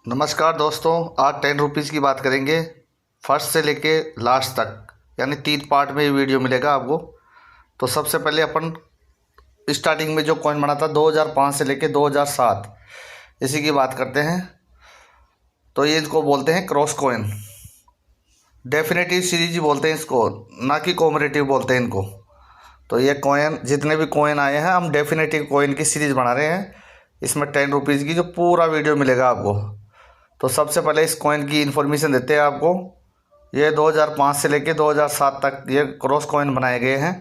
नमस्कार दोस्तों, आज 10 रुपीज़ की बात करेंगे। फर्स्ट से लेके लास्ट तक, यानी 3 पार्ट में ये वीडियो मिलेगा आपको। तो सबसे पहले अपन स्टार्टिंग में जो कॉइन बना था 2005 से लेके 2007, इसी की बात करते हैं। तो ये इसको बोलते हैं क्रॉस कॉइन। डेफिनेटिव सीरीज बोलते हैं इसको, ना कि कॉमरेटिव बोलते हैं इनको। तो ये कॉइन, जितने भी कॉइन आए हैं, हम डेफिनेटिव कॉइन की सीरीज़ बना रहे हैं। इसमें 10 रुपीज़ की जो पूरा वीडियो मिलेगा आपको। तो सबसे पहले इस कॉइन की इन्फॉर्मेशन देते हैं आपको। ये 2005 से लेके 2007 तक ये क्रॉस कॉइन बनाए गए हैं।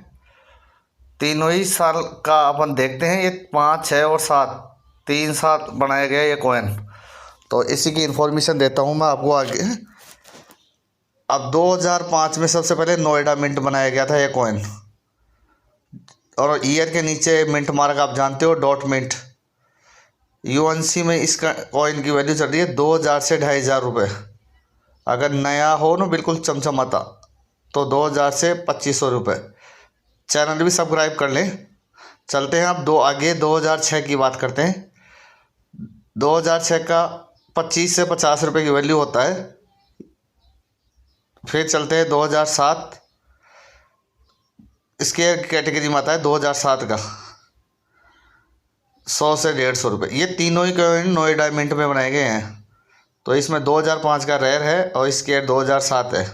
तीनों ही साल का अपन देखते हैं, ये 5, 6 और 7, 3 साल बनाए गए ये कॉइन। तो इसी की इन्फॉर्मेशन देता हूँ मैं आपको आगे। अब 2005 में सबसे पहले नोएडा मिंट बनाया गया था ये कॉइन, और ईयर के नीचे मिंट मार्क आप जानते हो, डॉट मिंट। यूएनसी में इसका कॉइन की वैल्यू चल रही है 2000 से 2500 रुपये। अगर नया हो ना, बिल्कुल चमचमाता, तो 2000 से 2500 रुपये। चैनल भी सब्सक्राइब कर लें। चलते हैं अब आगे 2006 की बात करते हैं। 2006 का 25 से 50 रुपये की वैल्यू होता है। फिर चलते हैं 2007, इसके कैटेगरी में आता है 2007 का 100 से 150 रुपये। ये तीनों ही कॉइन नोएडा मिंट में बनाए गए हैं। तो इसमें 2005 का रेयर है और इसके 2007 है।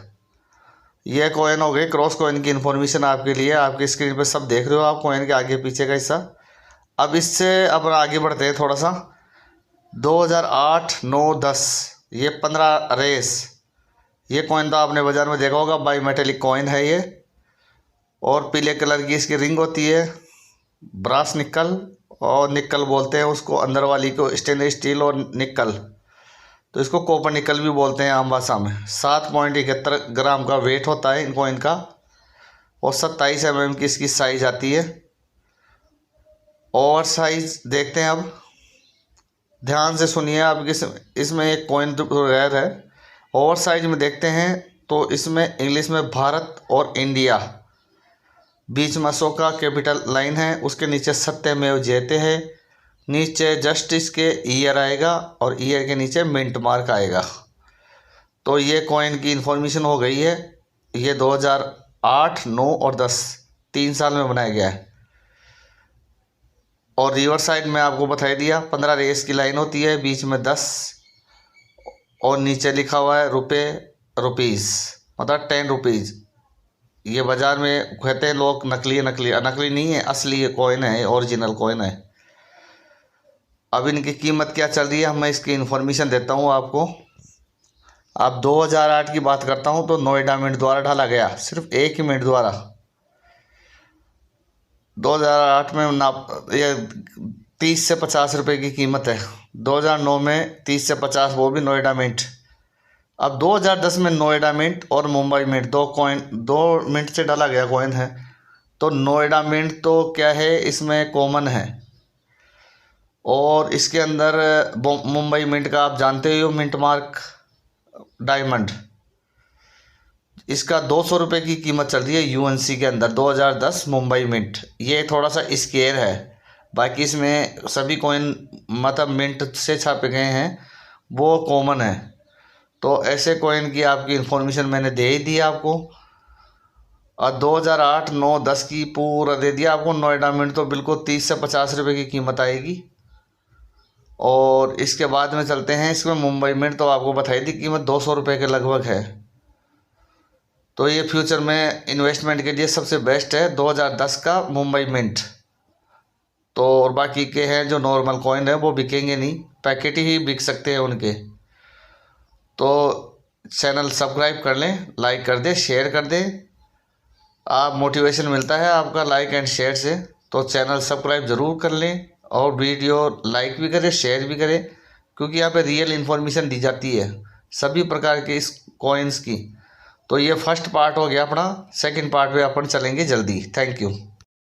ये कॉइन हो गई क्रॉस कॉइन की इन्फॉर्मेशन आपके लिए। आपकी स्क्रीन पे सब देख रहे हो आप, कॉइन के आगे पीछे का हिस्सा। अब इससे अपन आगे बढ़ते हैं थोड़ा सा। 2008, 9, 10 ये 15 रेस। ये कॉइन तो आपने बाज़ार में देखा होगा, बाई मेटेलिक कॉइन है ये। और पीले कलर की इसकी रिंग होती है, ब्रास निकल, और निकल बोलते हैं उसको, अंदर वाली को स्टेनलेस स्टील और निकल, तो इसको कॉपर निकल भी बोलते हैं आम भाषा में। 7.71 ग्राम का वेट होता है इन कॉइन का, और 27 mm की इसकी साइज आती है। ओवर साइज देखते हैं अब, ध्यान से सुनिए आप। इसमें एक कॉइन रेयर है। ओवर साइज में देखते हैं तो इसमें इंग्लिश में भारत और इंडिया, बीच में अशोक का कैपिटल लाइन है, उसके नीचे सत्यमेव जयते है, नीचे जस्ट इसके ईयर आएगा, और ईयर के नीचे मिंट मार्क आएगा। तो ये कॉइन की इन्फॉर्मेशन हो गई है। ये 2008, 9 और 10 3 साल में बनाया गया है। और रिवर साइड में आपको बता दिया, 15 रेस की लाइन होती है, बीच में 10, और नीचे लिखा हुआ है रुपये, रुपीज़, मतलब 10 रुपीज़। ये बाज़ार में कहते हैं लोग नकली नहीं है, असली कॉइन है, ओरिजिनल कॉइन है। अब इनकी कीमत क्या चल रही है, मैं इसकी इन्फॉर्मेशन देता हूँ आपको। अब 2008 की बात करता हूँ तो नोएडा मिंट द्वारा डाला गया, सिर्फ एक ही मिंट द्वारा। 2008 में ये 30 से 50 रुपये की कीमत है। 2009 में 30 से 50, वो भी नोएडा मिंट। अब 2010 में नोएडा मिंट और मुंबई मिंट, दो मिंट से डाला गया कॉइन है। तो नोएडा मिंट तो क्या है, इसमें कॉमन है, और इसके अंदर मुंबई मिंट का आप जानते हो, मिंट मार्क डायमंड, इसका 200 रुपये की कीमत चल रही है यूएनसी के अंदर। 2010 मुंबई मिंट, ये थोड़ा सा स्केयर है। बाकी इसमें सभी कॉइन मतलब मिंट से छापे गए हैं, वो कॉमन है। तो ऐसे कॉइन की आपकी इन्फॉर्मेशन मैंने दे ही दी आपको। और 2008, 9, 10 की पूरा दे दिया आपको। नोएडा मिंट तो बिल्कुल 30 से 50 रुपये की कीमत आएगी। और इसके बाद में चलते हैं, इसमें मुंबई मिंट तो आपको बताई दी, कीमत 200 रुपये के लगभग है। तो ये फ्यूचर में इन्वेस्टमेंट के लिए सबसे बेस्ट है 2010 का मुंबई मिंट। तो और बाकी के हैं जो नॉर्मल कॉइन है वो बिकेंगे नहीं, पैकेट ही बिक सकते हैं उनके। तो चैनल सब्सक्राइब कर लें, लाइक कर दें, शेयर कर दें। आप मोटिवेशन मिलता है आपका लाइक एंड शेयर से। तो चैनल सब्सक्राइब ज़रूर कर लें, और वीडियो लाइक भी करें, शेयर भी करें, क्योंकि यहाँ पे रियल इन्फॉर्मेशन दी जाती है सभी प्रकार के इस कॉइन्स की। तो ये फर्स्ट पार्ट हो गया अपना। सेकंड पार्ट पे अपन चलेंगे जल्दी। Thank you.